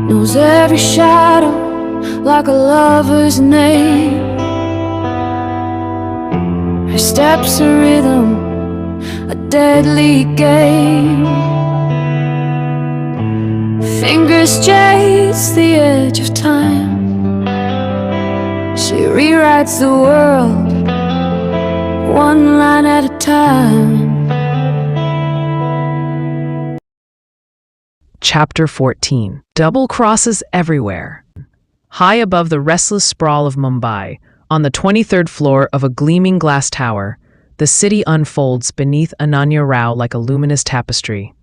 knows every shadow like a lover's name. Her steps a rhythm, a deadly game. Fingers chase the edge of time. She rewrites the world, one line at a time. Chapter 14. Double crosses everywhere. High above the restless sprawl of Mumbai, on the 23rd floor of a gleaming glass tower, the city unfolds beneath Ananya Rao like a luminous tapestry.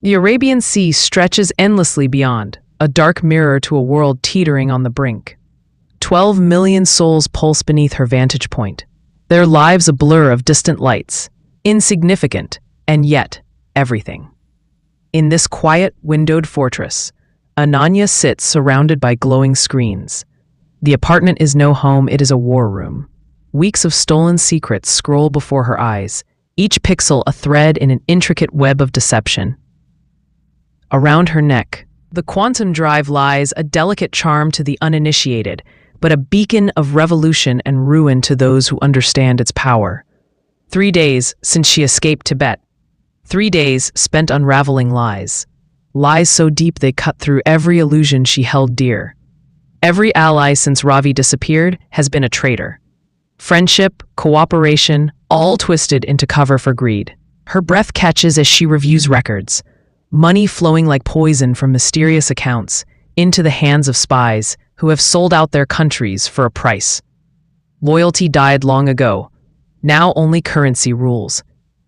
The Arabian Sea stretches endlessly beyond, a dark mirror to a world teetering on the brink. 12 million souls pulse beneath her vantage point, their lives a blur of distant lights, insignificant, and yet everything. In this quiet, windowed fortress, Ananya sits surrounded by glowing screens. The apartment is no home, it is a war room. Weeks of stolen secrets scroll before her eyes, each pixel a thread in an intricate web of deception. Around her neck, the quantum drive lies, a delicate charm to the uninitiated, but a beacon of revolution and ruin to those who understand its power. 3 days since she escaped Tibet. 3 days spent unraveling lies. Lies so deep they cut through every illusion she held dear. Every ally since Ravi disappeared has been a traitor. Friendship, cooperation, all twisted into cover for greed. Her breath catches as she reviews records. Money flowing like poison from mysterious accounts into the hands of spies who have sold out their countries for a price. Loyalty died long ago. Now only currency rules.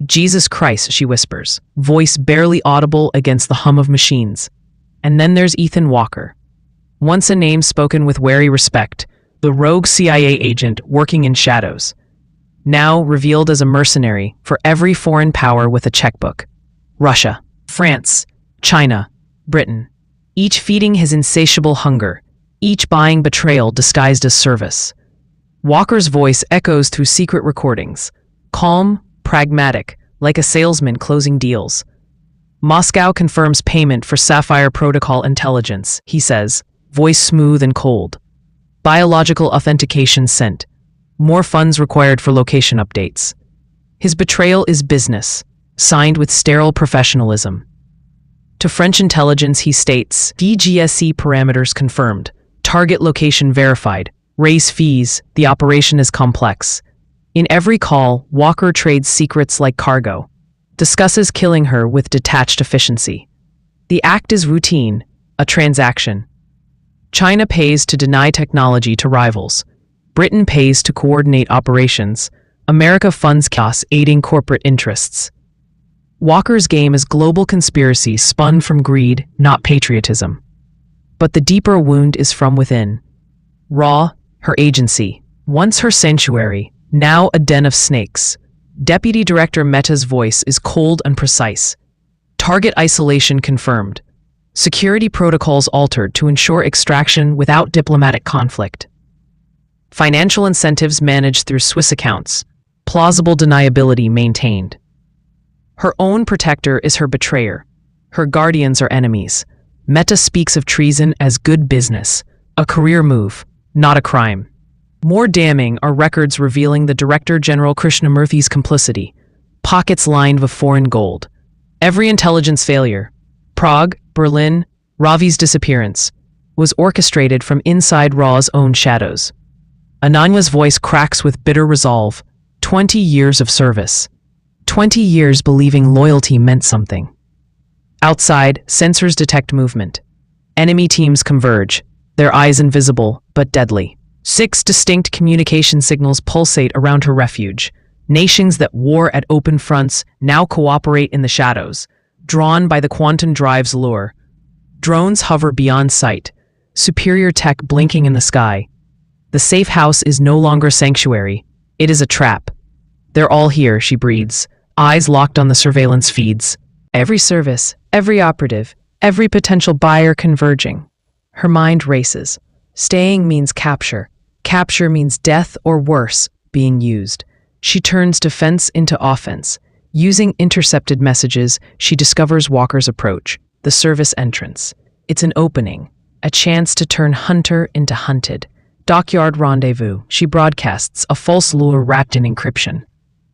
Jesus Christ, she whispers, voice barely audible against the hum of machines. And then there's Ethan Walker. Once a name spoken with wary respect, the rogue CIA agent working in shadows. Now revealed as a mercenary for every foreign power with a checkbook. Russia, France, China, Britain, each feeding his insatiable hunger, each buying betrayal disguised as service. Walker's voice echoes through secret recordings, calm, pragmatic, like a salesman closing deals. Moscow confirms payment for Sapphire protocol intelligence, he says, voice smooth and cold. Biological authentication sent. More funds required for location updates. His betrayal is business, signed with sterile professionalism. To French intelligence, he states, DGSE parameters confirmed, target location verified, raise fees, the operation is complex. In every call, Walker trades secrets like cargo, discusses killing her with detached efficiency. The act is routine, a transaction. China pays to deny technology to rivals. Britain pays to coordinate operations. America funds chaos aiding corporate interests. Walker's game is global conspiracy spun from greed, not patriotism. But the deeper wound is from within. Raw, her agency, once her sanctuary, now a den of snakes. Deputy Director Mehta's voice is cold and precise. Target isolation confirmed. Security protocols altered to ensure extraction without diplomatic conflict. Financial incentives managed through Swiss accounts. Plausible deniability maintained. Her own protector is her betrayer. Her guardians are enemies. Mehta speaks of treason as good business, a career move, not a crime. More damning are records revealing the Director General Krishnamurthy's complicity, pockets lined with foreign gold. Every intelligence failure, Prague, Berlin, Ravi's disappearance, was orchestrated from inside Ra's own shadows. Ananya's voice cracks with bitter resolve. 20 years of service. 20 years believing loyalty meant something. Outside, sensors detect movement. Enemy teams converge, their eyes invisible but deadly. 6 distinct communication signals pulsate around her refuge. Nations that war at open fronts now cooperate in the shadows, drawn by the quantum drive's lure. Drones hover beyond sight, superior tech blinking in the sky. The safe house is no longer sanctuary, it is a trap. They're all here, she breathes, eyes locked on the surveillance feeds. Every service, every operative, every potential buyer converging. Her mind races. Staying means capture. Capture means death or worse, being used. She turns defense into offense. Using intercepted messages, she discovers Walker's approach, the service entrance. It's an opening, a chance to turn hunter into hunted. Dockyard rendezvous. She broadcasts a false lure wrapped in encryption.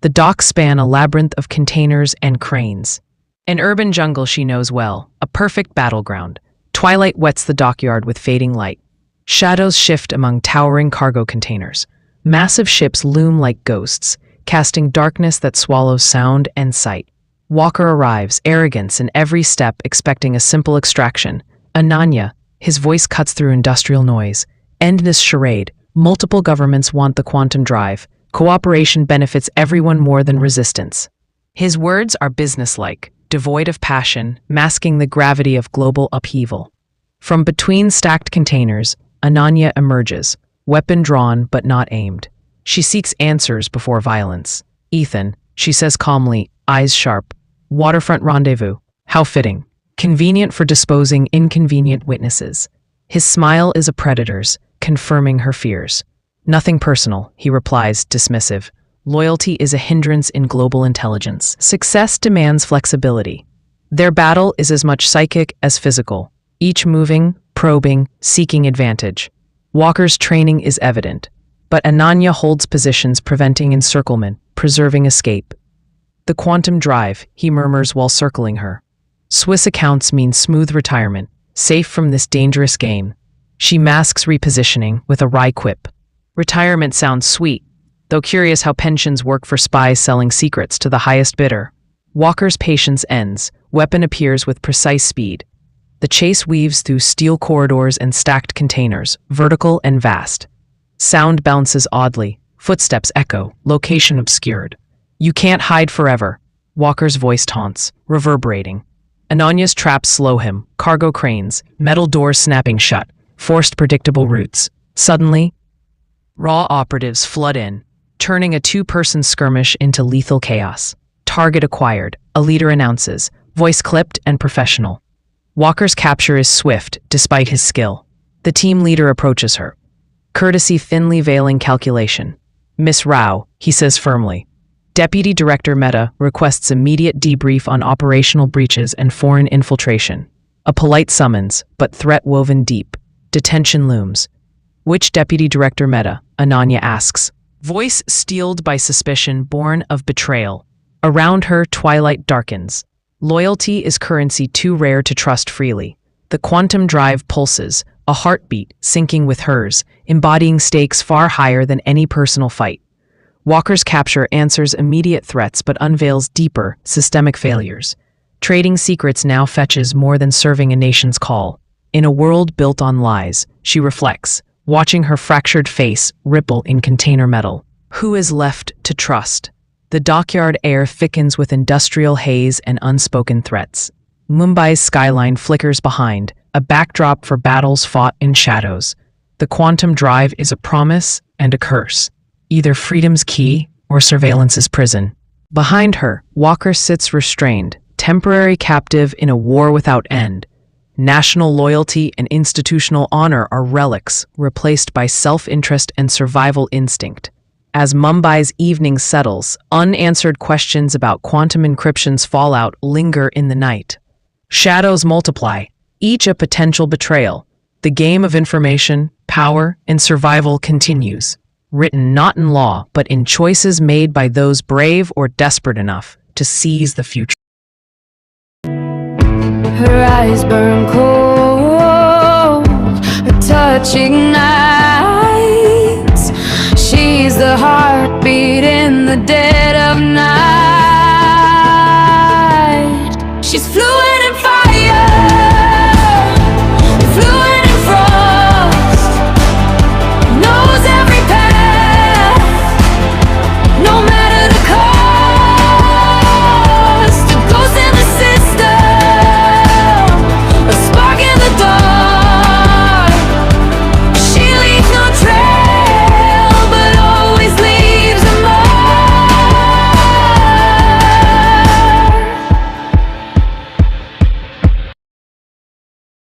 The docks span a labyrinth of containers and cranes. An urban jungle she knows well, a perfect battleground. Twilight wets the dockyard with fading light. Shadows shift among towering cargo containers. Massive ships loom like ghosts, casting darkness that swallows sound and sight. Walker arrives, arrogance in every step, expecting a simple extraction. Ananya, his voice cuts through industrial noise. Endless charade. Multiple governments want the quantum drive. Cooperation benefits everyone more than resistance. His words are businesslike, devoid of passion, masking the gravity of global upheaval. From between stacked containers, Ananya emerges, weapon drawn but not aimed. She seeks answers before violence. Ethan, she says calmly, eyes sharp. Waterfront rendezvous. How fitting. Convenient for disposing inconvenient witnesses. His smile is a predator's, confirming her fears. Nothing personal, he replies, dismissive. Loyalty is a hindrance in global intelligence. Success demands flexibility. Their battle is as much psychic as physical, each moving, probing, seeking advantage. Walker's training is evident, but Ananya holds positions preventing encirclement, preserving escape. The quantum drive, he murmurs while circling her. Swiss accounts mean smooth retirement, safe from this dangerous game. She masks repositioning with a wry quip. Retirement sounds sweet, though curious how pensions work for spies selling secrets to the highest bidder. Walker's patience ends, weapon appears with precise speed. The chase weaves through steel corridors and stacked containers, vertical and vast. Sound bounces oddly, footsteps echo, location obscured. You can't hide forever, Walker's voice taunts, reverberating. Ananya's traps slow him, cargo cranes, metal doors snapping shut, forced predictable routes. Suddenly, raw operatives flood in, turning a two-person skirmish into lethal chaos. Target acquired, a leader announces, voice clipped and professional. Walker's capture is swift, despite his skill. The team leader approaches her. Courtesy thinly veiling calculation. Miss Rao, he says firmly. Deputy Director Mehta requests immediate debrief on operational breaches and foreign infiltration. A polite summons, but threat woven deep. Detention looms. Which Deputy Director Mehta? Ananya asks. Voice steeled by suspicion born of betrayal. Around her, twilight darkens. Loyalty is currency too rare to trust freely. The quantum drive pulses, a heartbeat syncing with hers, embodying stakes far higher than any personal fight. Walker's capture answers immediate threats but unveils deeper, systemic failures. Trading secrets now fetches more than serving a nation's call. In a world built on lies, she reflects, watching her fractured face ripple in container metal. Who is left to trust? The dockyard air thickens with industrial haze and unspoken threats. Mumbai's skyline flickers behind, a backdrop for battles fought in shadows. The quantum drive is a promise and a curse. Either freedom's key or surveillance's prison. Behind her, Walker sits restrained, temporary captive in a war without end. National loyalty and institutional honor are relics, replaced by self-interest and survival instinct. As Mumbai's evening settles, unanswered questions about quantum encryption's fallout linger in the night. Shadows multiply, each a potential betrayal. The game of information, power, and survival continues. Written not in law, but in choices made by those brave or desperate enough to seize the future. Her eyes burn cold, her touch ignites. She's the heartbeat in the dead of night.